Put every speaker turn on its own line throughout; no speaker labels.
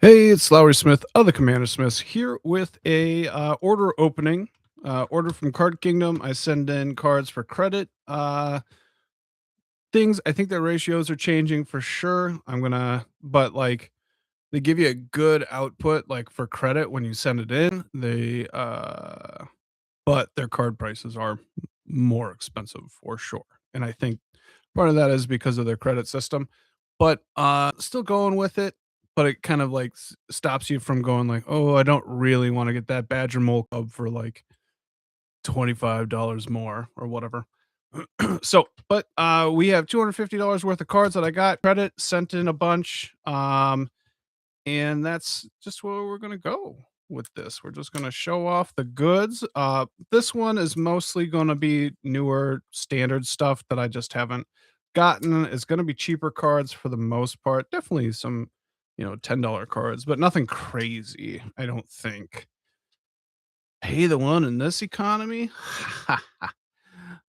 Hey, it's Lowry Smith of the CommanderSmiths here with a order opening. Order from Card Kingdom. I send in cards for credit. Things I think the ratios are changing for sure. But like they give you a good output like for credit when you send it in. But their card prices are more expensive for sure. And I think part of that is because of their credit system, but still going with it. But it kind of like stops you from going like, oh, I don't really want to get that Badger Mole Cub for like $25 more or whatever. We have $250 worth of cards that I got credit sent in a bunch. And that's just where we're gonna go with this. We're just gonna show off the goods. This one is mostly gonna be newer standard stuff that I just haven't gotten. It's gonna be cheaper cards for the most part. Definitely some, $10 cards, but nothing crazy, I don't think. Pay the one in this economy? All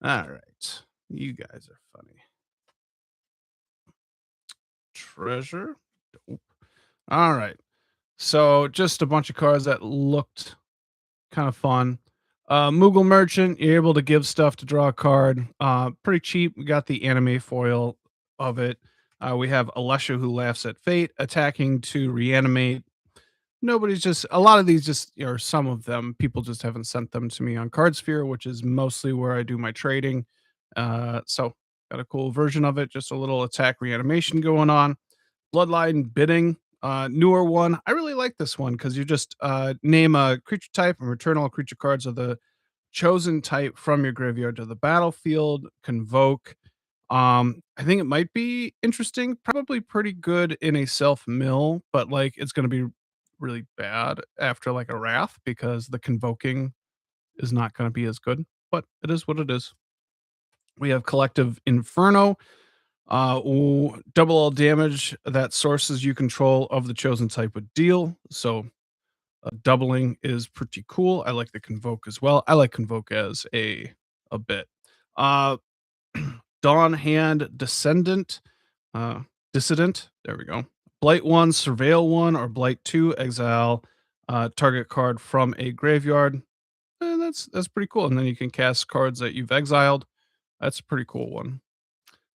right. You guys are funny. Treasure? Dope. All right. So just a bunch of cards that looked kind of fun. Moogle Merchant, you're able to give stuff to draw a card. Pretty cheap. We got the anime foil of it. We have Alesha who laughs at fate, attacking to reanimate. Nobody's just a lot of these just or some of them people just haven't sent them to me on Cardsphere, which is mostly where I do my trading. So got a cool version of it, just a little attack reanimation going on. Bloodline Bidding, newer one. I really like this one because you just name a creature type and return all creature cards of the chosen type from your graveyard to the battlefield. Convoke. I think it might be interesting. Probably pretty good in a self mill, but like it's going to be really bad after like a wrath because the convoking is not going to be as good. But it is what it is. We have Collective Inferno. Double all damage that sources you control of the chosen type would deal. So doubling is pretty cool. I like the Convoke as well. I like Convoke as a bit. Uh, Dawn Hand Descendant, uh, Dissident. There we go. Blight 1, Surveil 1, or Blight 2, exile target card from a graveyard. That's pretty cool. And then you can cast cards that you've exiled. That's a pretty cool one.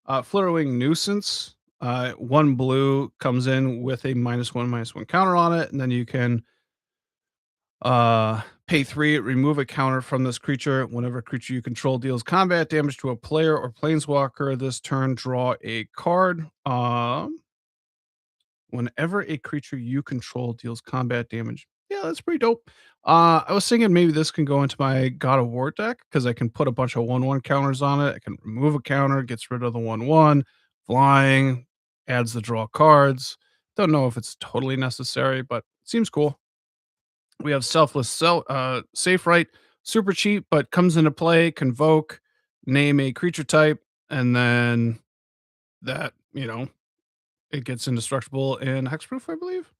Flurrowing Nuisance. One blue comes in with a -1/-1 counter on it, and then you can pay 3, remove a counter from this creature. Whenever a creature you control deals combat damage to a player or planeswalker this turn, draw a card. Whenever a creature you control deals combat damage. Yeah, that's pretty dope. I was thinking maybe this can go into my God of War deck because I can put a bunch of 1/1 counters on it. I can remove a counter, gets rid of the 1/1, flying, adds the draw cards. Don't know if it's totally necessary, but seems cool. We have Safe Right, super cheap, but comes into play, convoke, name a creature type, and then that, it gets indestructible and hexproof, I believe.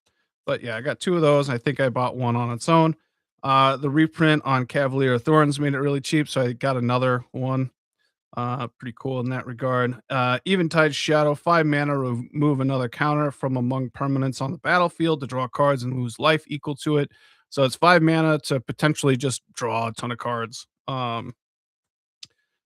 But yeah, I got 2 of those. I think I bought one on its own. The reprint on Cavalier of Thorns made it really cheap, so I got another one. Pretty cool in that regard. Eventide Shadow, 5 mana, remove another counter from among permanents on the battlefield to draw cards and lose life equal to it. So it's 5 mana to potentially just draw a ton of cards.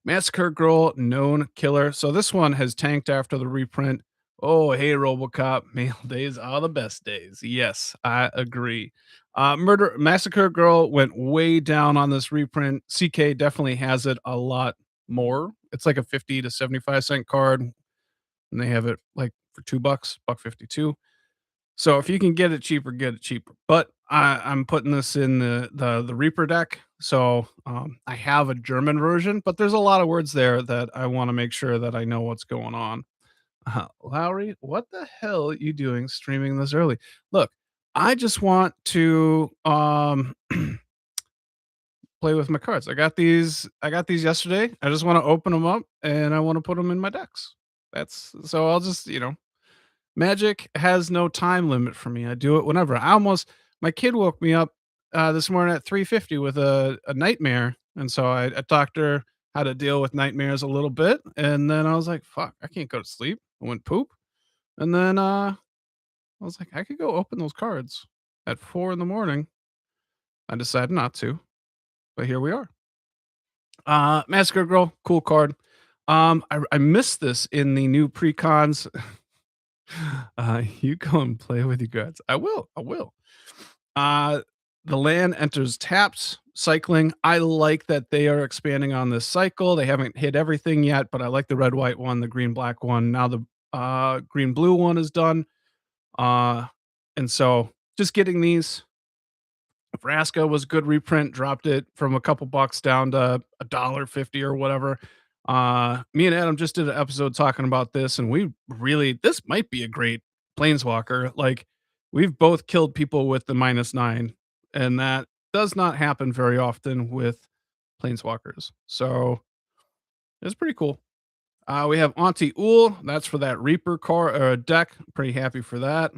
Massacre Girl, known killer. So this one has tanked after the reprint. Oh, hey, Robocop. Mail days are the best days. Yes, I agree. Massacre Girl went way down on this reprint. CK definitely has it a lot more. It's like a 50 to 75 cent card, and they have it like for $2, buck 52. So if you can get it cheaper, get it cheaper. But I'm putting this in the Reaper deck. So I have a German version, but there's a lot of words there that I want to make sure that I know what's going on. Lowry, what the hell are you doing streaming this early? Look, I just want to play with my cards. I got these yesterday. I just want to open them up and I want to put them in my decks. That's so I'll just, Magic has no time limit for me. I do it whenever. My kid woke me up this morning at 3:50 with a nightmare, and so I talked to her how to deal with nightmares a little bit, and then I was like, "Fuck, I can't go to sleep." I went poop, and then I was like, I could go open those cards at 4 in the morning. I decided not to, but here we are. Massacre Girl, cool card. I missed this in the new precons. You go and play with your guts. I will. I will. Uh, the land enters tapped, cycling. I like that they are expanding on this cycle. They haven't hit everything yet, but I like the red white one, the green black one. Now the green blue one is done. Uh, and so just getting these. Vraska was good reprint, dropped it from a couple bucks down to $1.50 or whatever. Me and Adam just did an episode talking about this, and we really this might be a great planeswalker. Like we've both killed people with the -9, and that does not happen very often with planeswalkers. So it's pretty cool. We have Auntie Ool. That's for that Reaper car deck. Pretty happy for that.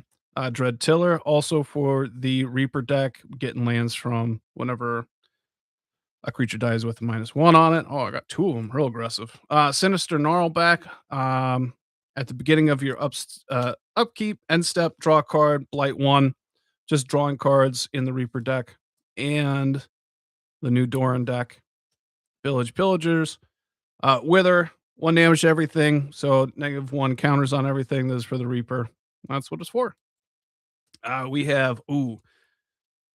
Dread Tiller, also for the Reaper deck, getting lands from whenever a creature dies with a -1 on it. Oh, I got two of them. Real aggressive. Sinister Gnarlback. At the beginning of your upkeep, end step, draw a card, blight one. Just drawing cards in the Reaper deck. And the new Doran deck. Village Pillagers. Wither, 1 damage to everything. So -1 counters on everything. This is for the Reaper. That's what it's for. We have,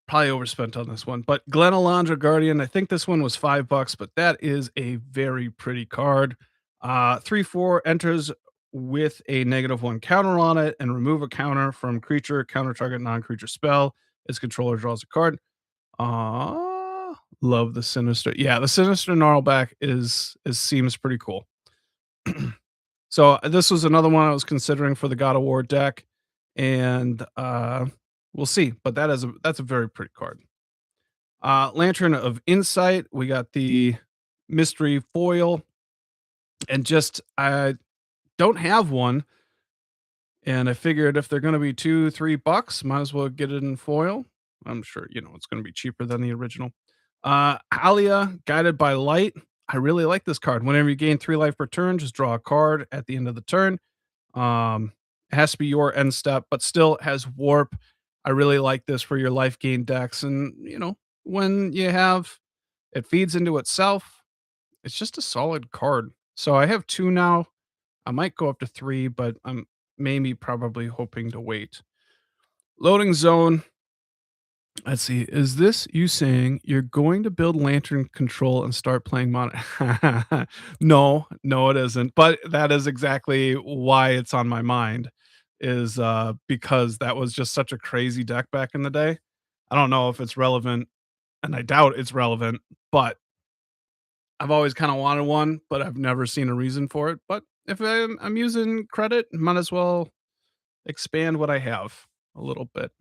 probably overspent on this one, but Glen Alondra Guardian. I think this one was $5, but that is a very pretty card. 3/4 enters with a -1 counter on it and remove a counter from creature, counter target non-creature spell. Its controller draws a card. Love the Sinister. Yeah, the Sinister Gnarlback is seems pretty cool. So this was another one I was considering for the God of War deck, and we'll see. But that's a very pretty card. Lantern of Insight. We got the mystery foil, and just I don't have one, and I figured if they're going to be $2-3, might as well get it in foil. I'm sure it's going to be cheaper than the original. Alia, Guided by Light. I really like this card. Whenever you gain 3 life per turn, just draw a card at the end of the turn. It has to be your end step, but still has warp. I really like this for your life gain decks. And, when you have it feeds into itself, it's just a solid card. So I have 2 now. I might go up to 3, but I'm maybe probably hoping to wait. Loading Zone. Let's see. Is this you saying you're going to build Lantern Control and start playing Mono? No, it isn't. But that is exactly why it's on my mind, is because that was just such a crazy deck back in the day. I don't know if it's relevant, and I doubt it's relevant, but I've always kind of wanted one, but I've never seen a reason for it. But if I'm using credit, might as well expand what I have a little bit.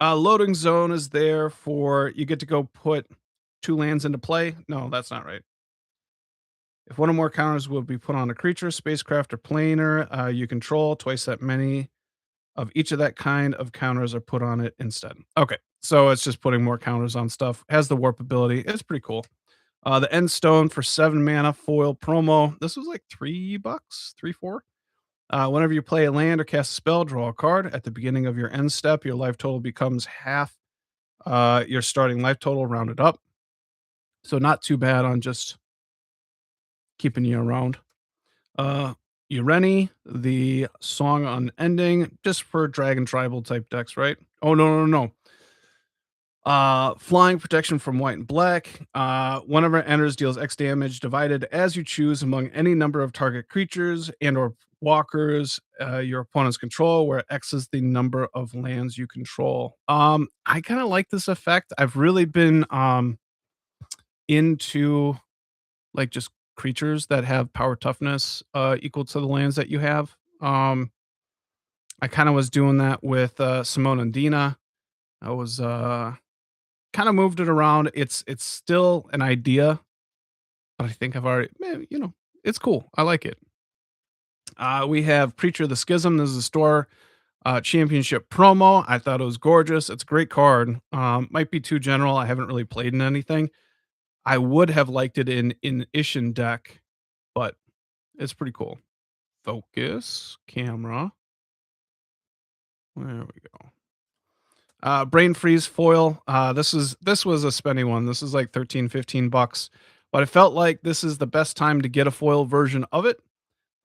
Loading Zone is there for you get to go put 2 lands into play. No, that's not right. If one or more counters will be put on a creature, spacecraft, or planar you control, twice that many of each of that kind of counters are put on it instead. Okay, so it's just putting more counters on stuff. Has the warp ability. It's pretty cool. The End Stone for 7 mana foil promo. This was like $3, 3-4. Whenever you play a land or cast a spell, draw a card. At the beginning of your end step, your life total becomes half your starting life total rounded up. So not too bad on just keeping you around. Ureni, the Song Unending, just for Dragon Tribal type decks, right? Oh, no. Flying protection from white and black. Whenever it enters, deals X damage divided as you choose among any number of target creatures and or walkers your opponent's control, where X is the number of lands you control. I kind of like this effect. I've really been into like just creatures that have power toughness equal to the lands that you have. I kind of was doing that with Simone and Dina. I was kind of moved it around. It's still an idea, but I think I've already, it's cool. I like it. We have Preacher of the Schism. This is a store championship promo. I thought it was gorgeous. It's a great card. Might be too general. I haven't really played in anything. I would have liked it in Ishin deck, but it's pretty cool. Focus camera. There we go. Brain freeze foil. This was a spendy one. This is like 13, 15 bucks. But I felt like this is the best time to get a foil version of it.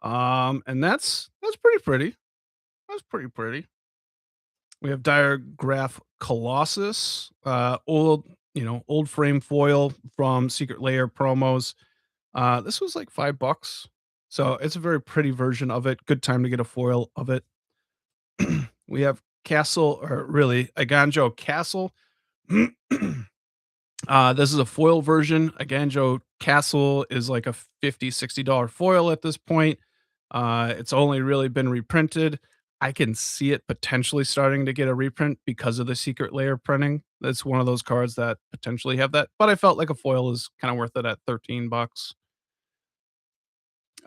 And that's pretty. That's pretty pretty. We have Diagraph Colossus, old frame foil from Secret Layer promos. This was like $5. So it's a very pretty version of it. Good time to get a foil of it. We have Castle, or really a Ganjo Castle. This is a foil version. A Ganjo Castle is like a $50, $60 foil at this point. It's only really been reprinted. I can see it potentially starting to get a reprint because of the secret layer printing. That's one of those cards that potentially have that, but I felt like a foil is kind of worth it at 13 bucks.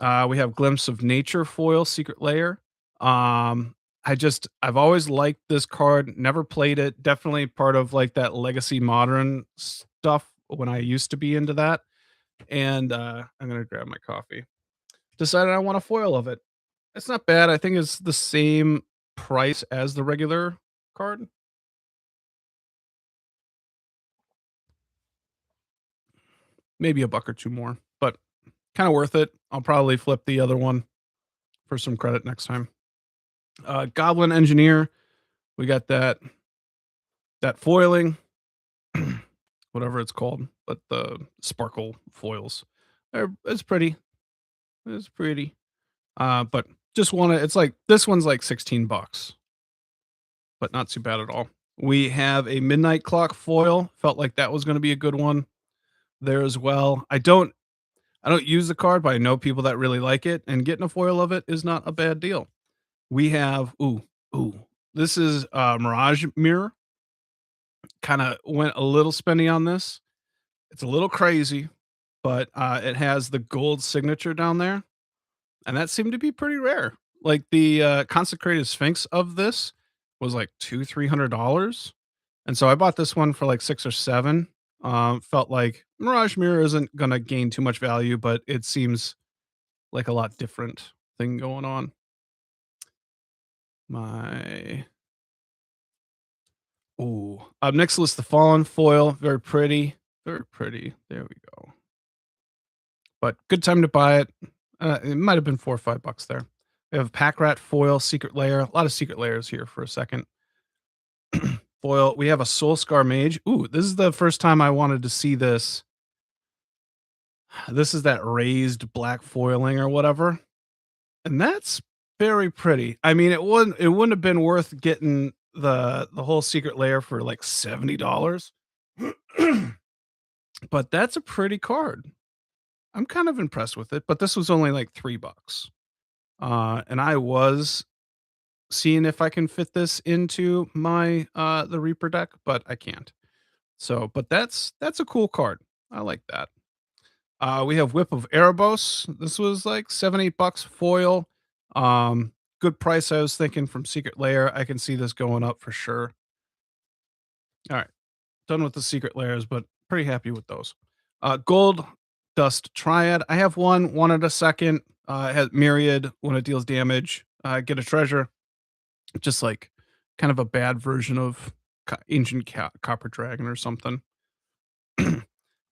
We have Glimpse of Nature foil secret layer. I've always liked this card, never played it. Definitely part of like that legacy modern stuff when I used to be into that. And I'm gonna grab my coffee. Decided I want a foil of it. It's not bad. I think it's the same price as the regular card. Maybe a buck or two more, but kind of worth it. I'll probably flip the other one for some credit next time. Goblin Engineer, we got that foiling, whatever it's called, but the sparkle foils. It's pretty. It's pretty. But just want to. It's like this one's like 16 bucks, but not too bad at all. We have a Midnight Clock foil. Felt like that was going to be a good one there as well. I don't use the card, but I know people that really like it, and getting a foil of it is not a bad deal. We have ooh. This is Mirage Mirror. Kind of went a little spendy on this. It's a little crazy, but it has the gold signature down there, and that seemed to be pretty rare. Like the consecrated Sphinx of this was like $300, and so I bought this one for like 6 or 7. Felt like Mirage Mirror isn't gonna gain too much value, but it seems like a lot different thing going on. My ooh, up next list the Fallen foil, very pretty, very pretty. There we go. But good time to buy it. It might have been 4 or 5 bucks there. We have Pack Rat foil, secret layer. A lot of secret layers here for a second. Foil. We have a Soul Scar Mage. Ooh, this is the first time I wanted to see this. This is that raised black foiling or whatever, and that's very pretty. I mean, it wouldn't have been worth getting the whole secret layer for like $70, but that's a pretty card. I'm kind of impressed with it, but this was only like 3 bucks. And I was seeing if I can fit this into my the Reaper deck, but I can't. So, but that's a cool card. I like that. We have Whip of Erebos. This was like 7, 8 bucks foil. Good price. I was thinking from Secret Layer. I can see this going up for sure. All right, done with the secret layers, but pretty happy with those. Gold Dust Triad. I have one. Wanted a second. It has Myriad. When it deals damage, get a treasure. Just like kind of a bad version of Ancient Copper Dragon or something.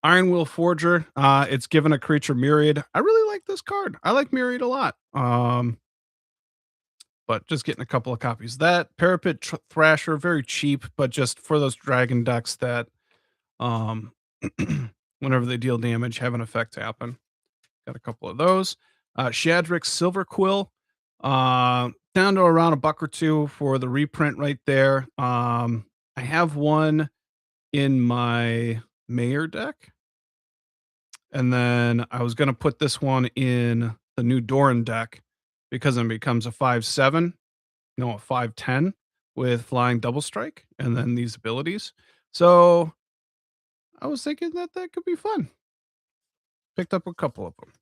Iron Will Forger. It's given a creature Myriad. I really like this card. I like Myriad a lot. But just getting a couple of copies of that. Parapet Thrasher, very cheap, but just for those dragon decks that um whenever they deal damage, have an effect happen. Got a couple of those. Shadrick's Silver Quill. Down to around a buck or two for the reprint right there. I have one in my Mayor deck. And then I was gonna put this one in the new Doran deck because it becomes a 5/7, no, a 5/10 with flying double strike and then these abilities. So I was thinking that that could be fun. Picked up a couple of them.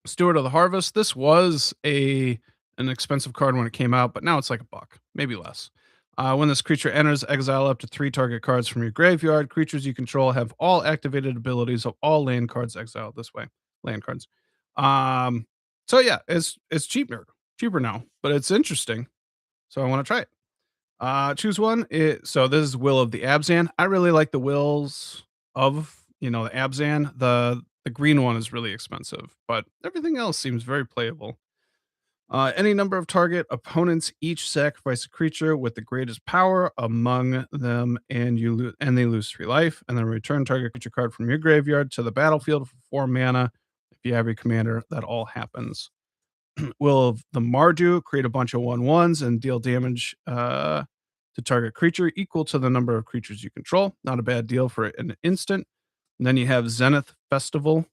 Steward of the Harvest. This was an expensive card when it came out, but now it's like a buck, maybe less. When this creature enters, exile up to 3 target cards from your graveyard. Creatures you control have all activated abilities of all land cards exiled this way. Land cards. Um, so yeah, it's cheaper now, but it's interesting. So I want to try it. Choose one. So this is Will of the Abzan. I really like the wills of, the Abzan. The green one is really expensive, but everything else seems very playable. Any number of target opponents each sacrifice a creature with the greatest power among them, and they lose 3 life. And then return target creature card from your graveyard to the battlefield for 4 mana. If you have a commander, that all happens. Will of the Mardu create a bunch of 1/1s and deal damage to target creature equal to the number of creatures you control. Not a bad deal for an instant. And then you have Zenith Festival.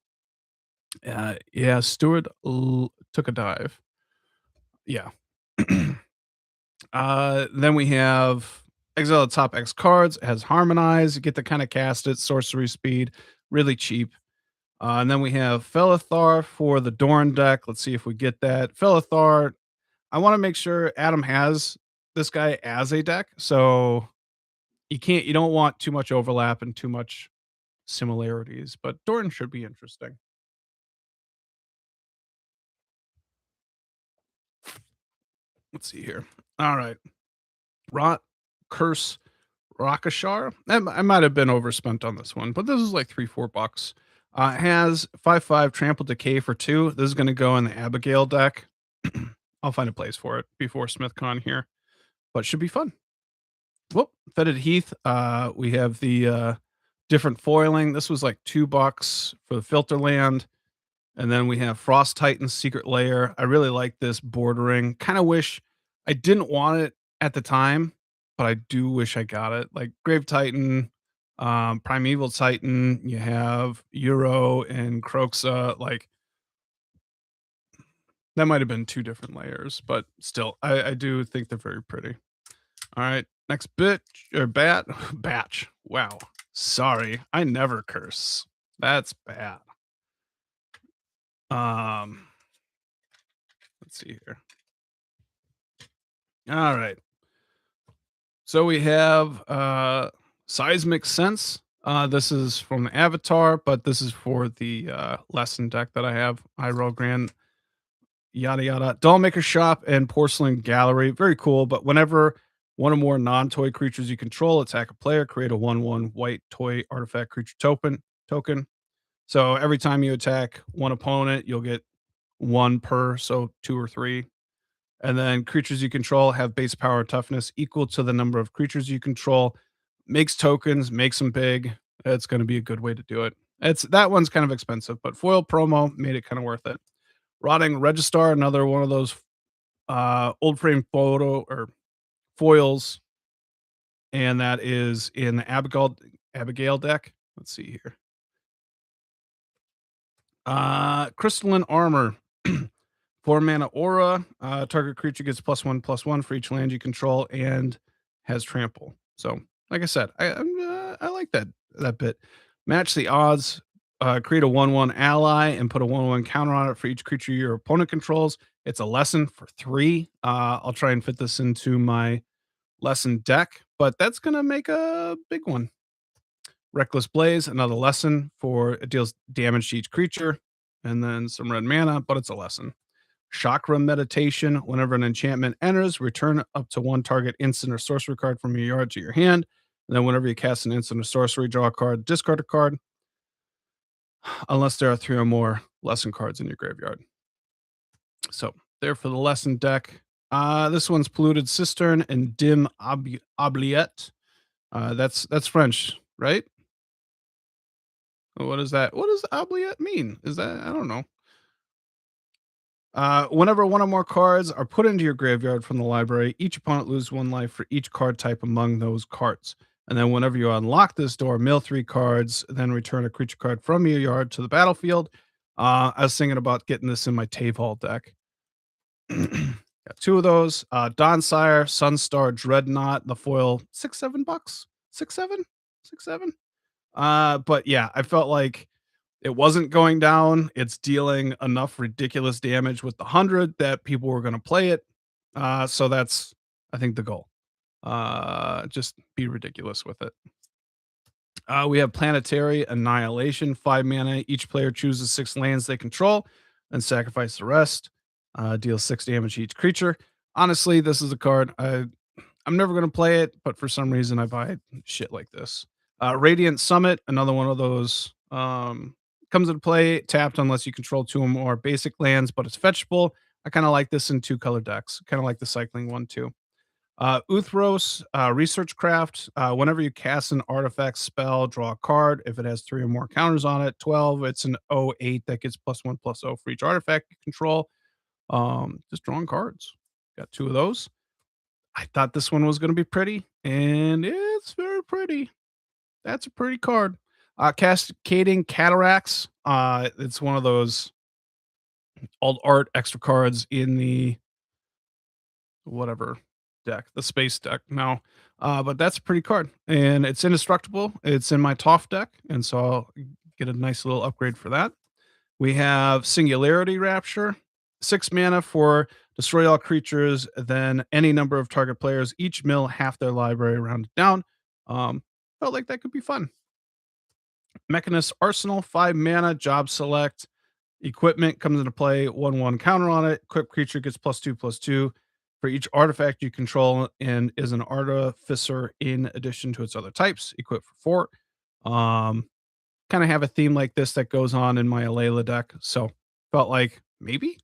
Yeah, Steward took a dive. Yeah. Then we have exile the top X cards. It has Harmonize. You get to kind of cast it. Sorcery speed, really cheap. And then we have Felithar for the Dorn deck. Let's see if we get that. Felithar, I want to make sure Adam has this guy as a deck. So you don't want too much overlap and too much similarities, but Dorn should be interesting. Let's see here. All right. Rot Curse Rakashar. I might have been overspent on this one, but this is like 3-4 bucks. It has 5/5 Trample Decay for 2. This is going to go in the Abigail deck. I'll find a place for it before SmithCon here, but should be fun. Whoop, Fetid Heath. We have the different foiling. This was like 2 bucks for the filter land. And then we have Frost Titan's Secret Lair. I really like this bordering. Kind of wish I didn't want it at the time, but I do wish I got it. Like Grave Titan, Primeval Titan, you have Euro and Croxa. Like that might have been 2 different layers, but still, I do think they're very pretty. All right, next batch. Wow. Sorry, I never curse. That's bad. Let's see here. All right. So we have Seismic Sense. This is from the Avatar, but this is for the lesson deck that I have. Iroh Grand, yada yada. Dollmaker Shop and Porcelain Gallery. Very cool. But whenever one or more non-toy creatures you control attack a player, create a 1/1 white toy artifact creature token. So every time you attack one opponent, you'll get 1 per, so 2 or 3. And then creatures you control have base power toughness equal to the number of creatures you control. Makes tokens, makes them big. It's going to be a good way to do it. That one's kind of expensive, but foil promo made it kind of worth it. Rotting Registar, another one of those old frame photo or foils, and that is in the Abigail deck. Let's see here. Crystalline Armor. 4 mana aura. Target creature gets +1/+1 for each land you control and has trample. So, like I said, I like that bit. Match the odds. Create a 1/1 ally and put a 1/1 counter on it for each creature your opponent controls. It's a lesson for 3. I'll try and fit this into my lesson deck, but that's gonna make a big one. Reckless Blaze, another lesson for it deals damage to each creature, and then some red mana, but it's a lesson. Chakra Meditation. Whenever an enchantment enters, return up to 1 target instant or sorcery card from your yard to your hand. And then whenever you cast an instant or sorcery, draw a card, discard a card. Unless there are 3 or more lesson cards in your graveyard. So there for the lesson deck. This one's Polluted Cistern and Dim Oubliette. That's French, right? What is that? What does Oubliette mean? Is that, I don't know. Whenever one or more cards are put into your graveyard from the library, each opponent loses 1 life for each card type among those cards. And then whenever you unlock this door, mill 3 cards, then return a creature card from your yard to the battlefield. I was thinking about getting this in my Tavol deck. Got 2 of those. Dawnspire, Sunstar, Dreadnought, the foil, 6-7 bucks. 6-7? 6-7? But yeah, I felt like it wasn't going down. It's dealing enough ridiculous damage with the 100 that people were going to play it. So that's, I think, the goal. Just be ridiculous with it. We have Planetary Annihilation, 5 mana. Each player chooses 6 lands they control and sacrifice the rest. Deals 6 damage to each creature. Honestly, this is a card I'm never gonna play it, but for some reason I buy shit like this. Radiant Summit, another one of those, comes into play tapped unless you control 2 or more basic lands, but it's fetchable. I kinda like this in 2 color decks. Kinda like the cycling one too. Uthros, Research Craft. Whenever you cast an artifact spell, draw a card. If it has 3 or more counters on it, 12, it's an 08 that gets +1/+0 for each artifact you control. Just drawing cards. Got 2 of those. I thought this one was gonna be pretty, and it's very pretty. That's a pretty card. Cascading Cataracts. It's one of those old art extra cards in the whatever deck, the space deck now. But that's a pretty card, and it's indestructible. It's in my Toph deck, and so I'll get a nice little upgrade for that. We have Singularity Rapture, 6 mana for destroy all creatures, then any number of target players, each mill half their library rounded down. Felt like that could be fun. Mechanist Arsenal, 5 mana, job select. Equipment comes into play, 1/1 counter on it. Equipped creature gets +2/+2 for each artifact you control and is an artificer in addition to its other types. Equipped for 4. Kind of have a theme like this that goes on in my Alayla deck. So felt like maybe.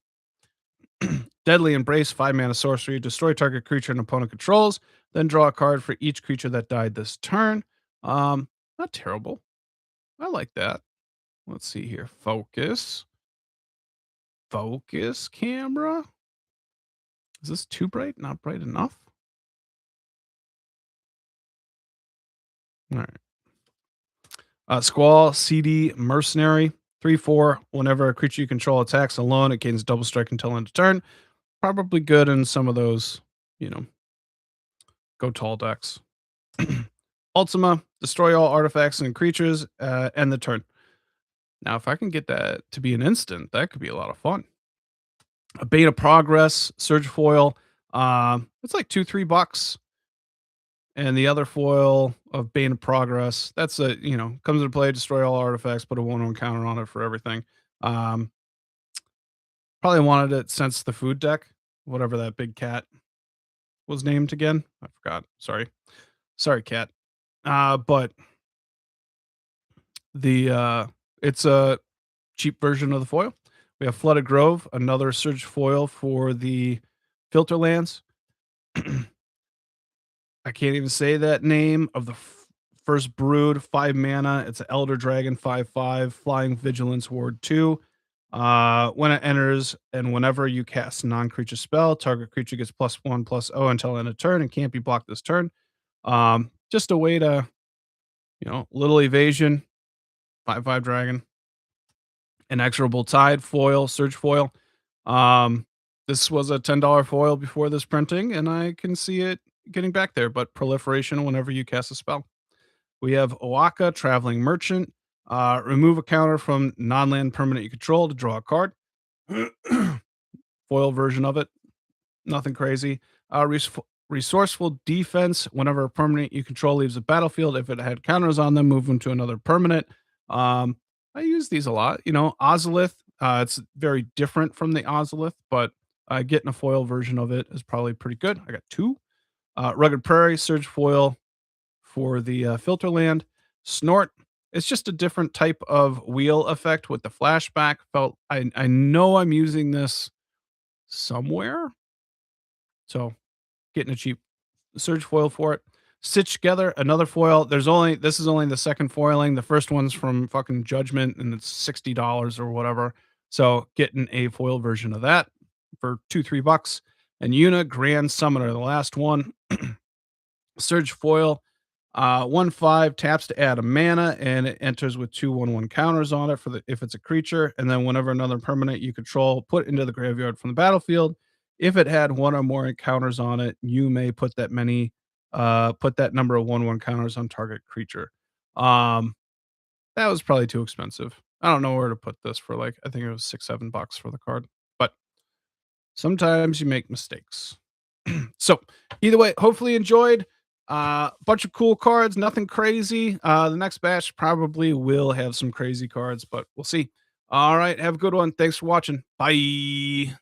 Deadly Embrace, 5 mana sorcery. Destroy target creature an opponent controls. Then draw a card for each creature that died this turn. Not terrible. I like that. Let's see here. Focus. Focus camera. Is this too bright? Not bright enough? All right. Squall, CD, Mercenary, 3/4. Whenever a creature you control attacks alone, it gains double strike until end of turn. Probably good in some of those, go tall decks. Ultima, destroy all artifacts and creatures, end the turn. Now, if I can get that to be an instant, that could be a lot of fun. A Bane of Progress, Surge Foil. It's like $2-3. And the other foil of Bane of Progress, that's comes into play, destroy all artifacts, put a 1/1 counter on it for everything. Um, Probably wanted it since the food deck, whatever that big cat was named again. I forgot. Sorry. Sorry, cat. But it's a cheap version of the foil. We have Flooded Grove, another Surge foil for the filter lands. I can't even say that name of the first brood, 5 mana. It's an Elder Dragon, 5/5, Flying Vigilance Ward 2. When it enters and whenever you cast a non-creature spell, target creature gets +1/+0 until end of turn and can't be blocked this turn. Just a way to, little evasion, 5/5 dragon, inexorable tide foil, surge foil. This was a $10 foil before this printing, and I can see it getting back there, but proliferation whenever you cast a spell. We have Oaka, Traveling Merchant. Remove a counter from non-land permanent you control to draw a card. Foil version of it. Nothing crazy. Resourceful Defense. Whenever a permanent you control leaves the battlefield, if it had counters on them, move them to another permanent. I use these a lot. Ozolith. It's very different from the Ozolith, but getting a foil version of it is probably pretty good. I got 2. Rugged Prairie, Surge Foil for the filter land. Snort. It's just a different type of wheel effect with the flashback. I know I'm using this somewhere. So getting a cheap Surge foil for it. Stitch Together, another foil. This is only the second foiling. The first one's from fucking Judgment and it's $60 or whatever. So getting a foil version of that for $2-3. And Yuna Grand Summoner, the last one. Surge foil. 1/5 taps to add a mana, and it enters with 2 1/1 counters on it if it's a creature. And then whenever another permanent you control put into the graveyard from the battlefield, if it had 1 or more counters on it, you may put that number of 1/1 counters on target creature. That was probably too expensive. I don't know where to put this for. I think it was $6-7 for the card, but sometimes you make mistakes. So either way, hopefully you enjoyed. Bunch of cool cards, nothing crazy. The next batch probably will have some crazy cards, but we'll see. All right, have a good one. Thanks for watching. Bye.